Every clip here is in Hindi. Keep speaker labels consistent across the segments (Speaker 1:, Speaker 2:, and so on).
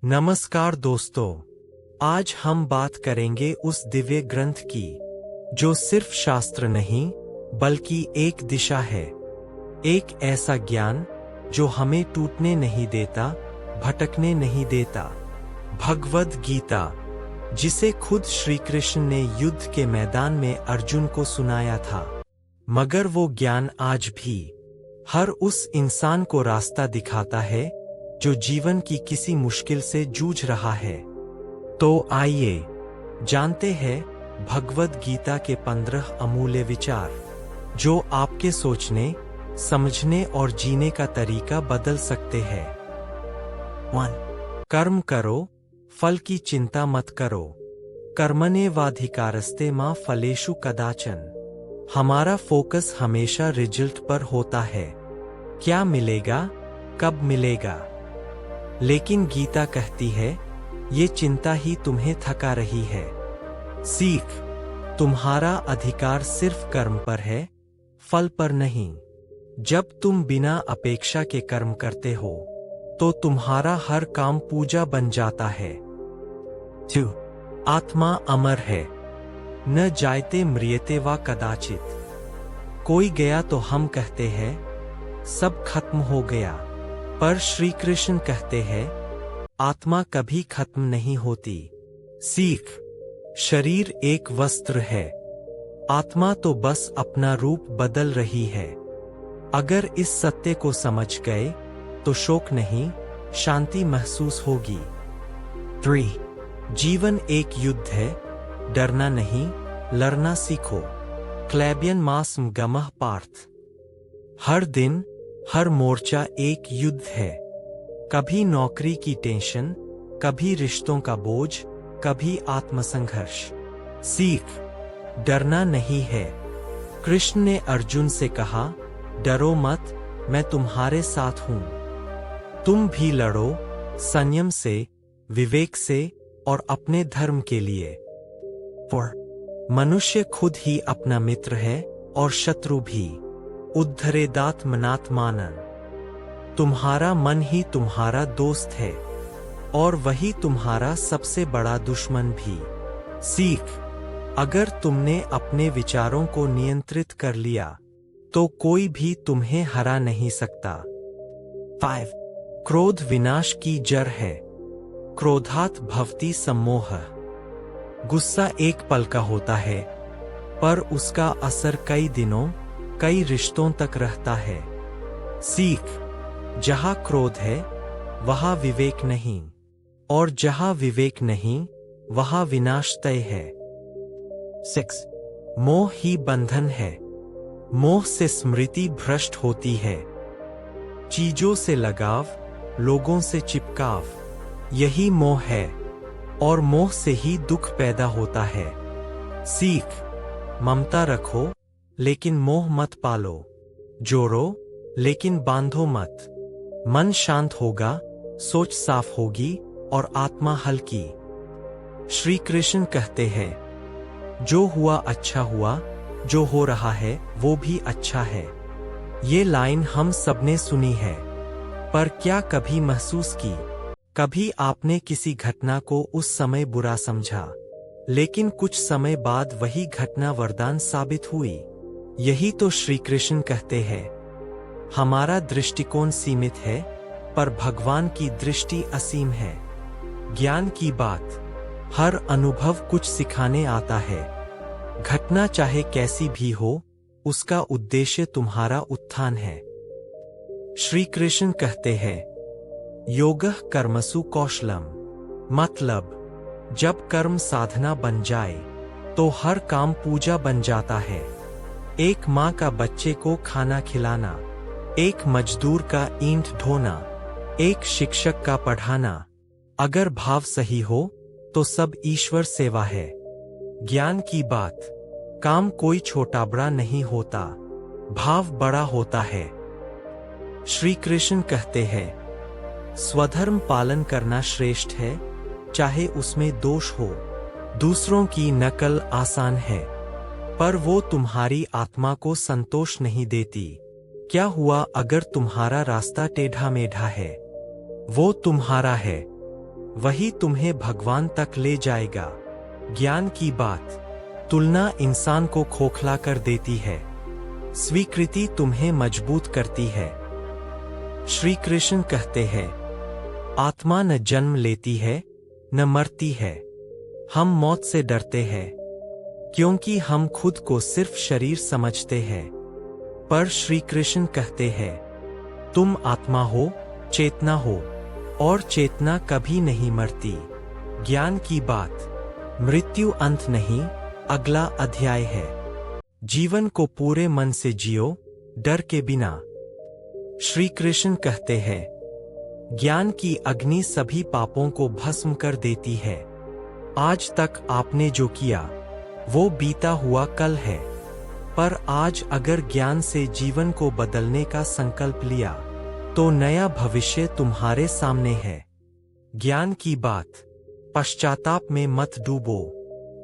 Speaker 1: नमस्कार दोस्तों, आज हम बात करेंगे उस दिव्य ग्रंथ की जो सिर्फ शास्त्र नहीं बल्कि एक दिशा है। एक ऐसा ज्ञान जो हमें टूटने नहीं देता, भटकने नहीं देता। भगवद गीता, जिसे खुद श्री कृष्ण ने युद्ध के मैदान में अर्जुन को सुनाया था। मगर वो ज्ञान आज भी हर उस इंसान को रास्ता दिखाता है जो जीवन की किसी मुश्किल से जूझ रहा है। तो आइए जानते हैं भगवद गीता के 15 अमूल्य विचार जो आपके सोचने, समझने और जीने का तरीका बदल सकते हैं। 1. कर्म करो, फल की चिंता मत करो। कर्मण्येवाधिकारस्ते मा फलेषु कदाचन। हमारा फोकस हमेशा रिजल्ट पर होता है, क्या मिलेगा, कब मिलेगा। लेकिन गीता कहती है ये चिंता ही तुम्हें थका रही है। सीख, तुम्हारा अधिकार सिर्फ कर्म पर है, फल पर नहीं। जब तुम बिना अपेक्षा के कर्म करते हो तो तुम्हारा हर काम पूजा बन जाता है। 2. आत्मा अमर है, न जायते म्रियते वा कदाचित। कोई गया तो हम कहते हैं सब खत्म हो गया, पर श्री कृष्ण कहते हैं आत्मा कभी खत्म नहीं होती। सीख, शरीर एक वस्त्र है, आत्मा तो बस अपना रूप बदल रही है। अगर इस सत्य को समझ गए तो शोक नहीं, शांति महसूस होगी। 3. जीवन एक युद्ध है, डरना नहीं, लड़ना सीखो। क्लैबियन मास्म गमह पार्थ। हर दिन, हर मोर्चा एक युद्ध है। कभी नौकरी की टेंशन, कभी रिश्तों का बोझ, कभी आत्मसंघर्ष। सीख, डरना नहीं है। कृष्ण ने अर्जुन से कहा डरो मत, मैं तुम्हारे साथ हूं। तुम भी लड़ो, संयम से, विवेक से और अपने धर्म के लिए। 4. मनुष्य खुद ही अपना मित्र है और शत्रु भी। उद्धरेदात्मनात्मानन। तुम्हारा मन ही तुम्हारा दोस्त है और वही तुम्हारा सबसे बड़ा दुश्मन भी। सीख, अगर तुमने अपने विचारों को नियंत्रित कर लिया तो कोई भी तुम्हें हरा नहीं सकता। 5. क्रोध विनाश की जड़ है, क्रोधात् भवति सम्मोहः। गुस्सा एक पल का होता है पर उसका असर कई दिनों, कई रिश्तों तक रहता है। सीख, जहां क्रोध है वहां विवेक नहीं, और जहां विवेक नहीं वहां विनाश तय है। 6. मोह ही बंधन है, मोह से स्मृति भ्रष्ट होती है। चीजों से लगाव, लोगों से चिपकाव, यही मोह है और मोह से ही दुख पैदा होता है। सीख, ममता रखो लेकिन मोह मत पालो, जोड़ो लेकिन बांधो मत। मन शांत होगा, सोच साफ होगी और आत्मा हल्की। श्री कृष्ण कहते हैं जो हुआ अच्छा हुआ, जो हो रहा है वो भी अच्छा है। ये लाइन हम सबने सुनी है, पर क्या कभी महसूस की? कभी आपने किसी घटना को उस समय बुरा समझा, लेकिन कुछ समय बाद वही घटना वरदान साबित हुई। यही तो श्री कृष्ण कहते हैं हमारा दृष्टिकोण सीमित है पर भगवान की दृष्टि असीम है। ज्ञान की बात, हर अनुभव कुछ सिखाने आता है। घटना चाहे कैसी भी हो, उसका उद्देश्य तुम्हारा उत्थान है। श्री कृष्ण कहते हैं योगः कर्मसु कौशलम। मतलब जब कर्म साधना बन जाए तो हर काम पूजा बन जाता है। एक माँ का बच्चे को खाना खिलाना, एक मजदूर का ईंट ढोना, एक शिक्षक का पढ़ाना, अगर भाव सही हो तो सब ईश्वर सेवा है। ज्ञान की बात, काम कोई छोटा बड़ा नहीं होता, भाव बड़ा होता है। श्री कृष्ण कहते हैं स्वधर्म पालन करना श्रेष्ठ है, चाहे उसमें दोष हो। दूसरों की नकल आसान है पर वो तुम्हारी आत्मा को संतोष नहीं देती। क्या हुआ अगर तुम्हारा रास्ता टेढ़ा मेढ़ा है? वो तुम्हारा है। वही तुम्हें भगवान तक ले जाएगा। ज्ञान की बात। तुलना इंसान को खोखला कर देती है, स्वीकृति तुम्हें मजबूत करती है। श्री कृष्ण कहते हैं, आत्मा न जन्म लेती है न मरती है। हम मौत से डरते हैं क्योंकि हम खुद को सिर्फ शरीर समझते हैं, पर श्री कृष्ण कहते हैं, तुम आत्मा हो, चेतना हो, और चेतना कभी नहीं मरती। ज्ञान की बात। मृत्यु अंत नहीं, अगला अध्याय है। जीवन को पूरे मन से जियो, डर के बिना। श्री कृष्ण कहते हैं, ज्ञान की अग्नि सभी पापों को भस्म कर देती है। आज तक आपने जो किया वो बीता हुआ कल है, पर आज अगर ज्ञान से जीवन को बदलने का संकल्प लिया तो नया भविष्य तुम्हारे सामने है। ज्ञान की बात। पश्चाताप में मत डूबो,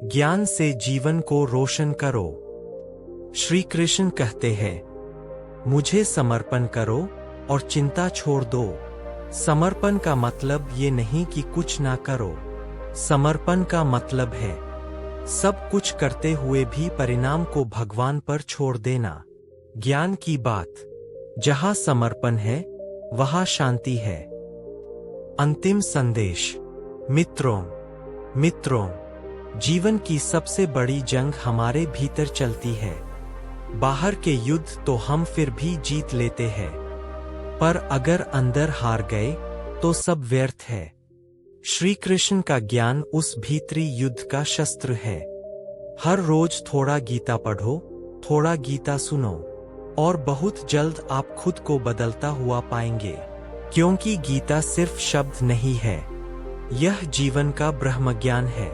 Speaker 1: ज्ञान से जीवन को रोशन करो। श्री कृष्ण कहते हैं, मुझे समर्पण करो और चिंता छोड़ दो। समर्पण का मतलब ये नहीं कि कुछ ना करो। समर्पण का मतलब है सब कुछ करते हुए भी परिणाम को भगवान पर छोड़ देना। ज्ञान की बात। जहां समर्पण है वहां शांति है। अंतिम संदेश। मित्रों, जीवन की सबसे बड़ी जंग हमारे भीतर चलती है। बाहर के युद्ध तो हम फिर भी जीत लेते हैं, पर अगर अंदर हार गए तो सब व्यर्थ है। श्री कृष्ण का ज्ञान उस भीतरी युद्ध का शस्त्र है। हर रोज थोड़ा गीता पढ़ो, थोड़ा गीता सुनो, और बहुत जल्द आप खुद को बदलता हुआ पाएंगे, क्योंकि गीता सिर्फ शब्द नहीं है, यह जीवन का ब्रह्म ज्ञान है।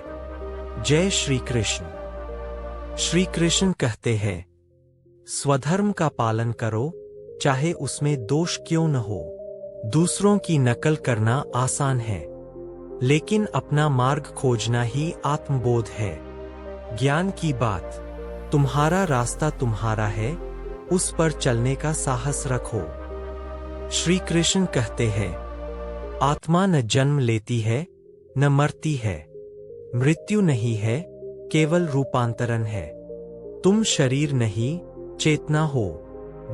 Speaker 1: जय श्री कृष्ण। श्री कृष्ण कहते हैं, स्वधर्म का पालन करो, चाहे उसमें दोष क्यों न हो। दूसरों की नकल करना आसान है, लेकिन अपना मार्ग खोजना ही आत्मबोध है। ज्ञान की बात। तुम्हारा रास्ता तुम्हारा है, उस पर चलने का साहस रखो। श्री कृष्ण कहते हैं, आत्मा न जन्म लेती है न मरती है। मृत्यु नहीं है, केवल रूपांतरण है। तुम शरीर नहीं, चेतना हो।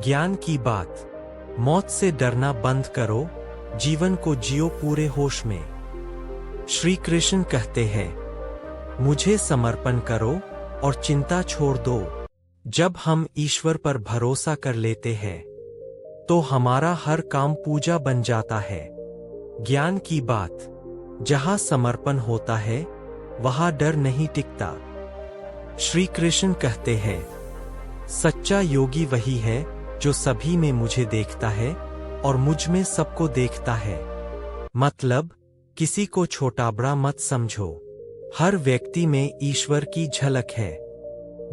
Speaker 1: ज्ञान की बात। मौत से डरना बंद करो, जीवन को जियो पूरे होश में। श्री कृष्ण कहते हैं, मुझे समर्पण करो और चिंता छोड़ दो। जब हम ईश्वर पर भरोसा कर लेते हैं तो हमारा हर काम पूजा बन जाता है। ज्ञान की बात। जहां समर्पण होता है वहां डर नहीं टिकता। श्री कृष्ण कहते हैं, सच्चा योगी वही है जो सभी में मुझे देखता है और मुझ में सबको देखता है। मतलब, किसी को छोटा बड़ा मत समझो, हर व्यक्ति में ईश्वर की झलक है।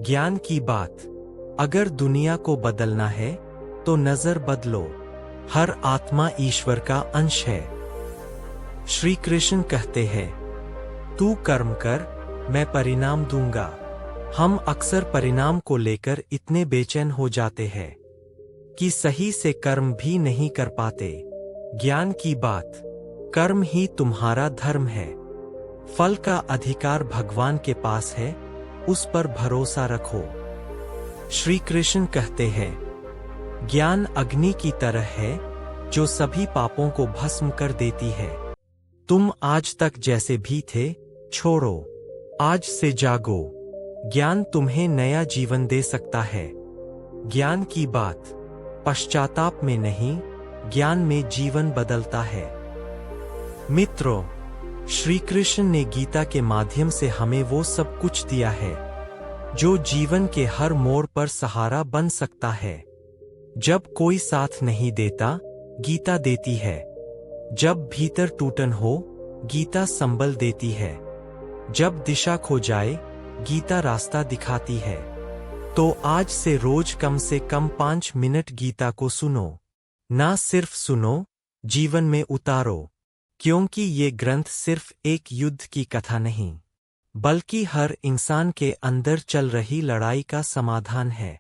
Speaker 1: ज्ञान की बात। अगर दुनिया को बदलना है तो नजर बदलो, हर आत्मा ईश्वर का अंश है। श्री कृष्ण कहते हैं, तू कर्म कर, मैं परिणाम दूंगा। हम अक्सर परिणाम को लेकर इतने बेचैन हो जाते हैं कि सही से कर्म भी नहीं कर पाते। ज्ञान की बात। कर्म ही तुम्हारा धर्म है, फल का अधिकार भगवान के पास है, उस पर भरोसा रखो। श्री कृष्ण कहते हैं, ज्ञान अग्नि की तरह है जो सभी पापों को भस्म कर देती है। तुम आज तक जैसे भी थे छोड़ो, आज से जागो। ज्ञान तुम्हें नया जीवन दे सकता है। ज्ञान की बात। पश्चाताप में नहीं, ज्ञान में जीवन बदलता है। मित्रों, श्री कृष्ण ने गीता के माध्यम से हमें वो सब कुछ दिया है जो जीवन के हर मोड़ पर सहारा बन सकता है। जब कोई साथ नहीं देता, गीता देती है। जब भीतर टूटन हो, गीता संबल देती है। जब दिशा खो जाए, गीता रास्ता दिखाती है। तो आज से रोज कम से कम 5 मिनट गीता को सुनो। ना सिर्फ सुनो, जीवन में उतारो, क्योंकि ये ग्रंथ सिर्फ एक युद्ध की कथा नहीं, बल्कि हर इंसान के अंदर चल रही लड़ाई का समाधान है।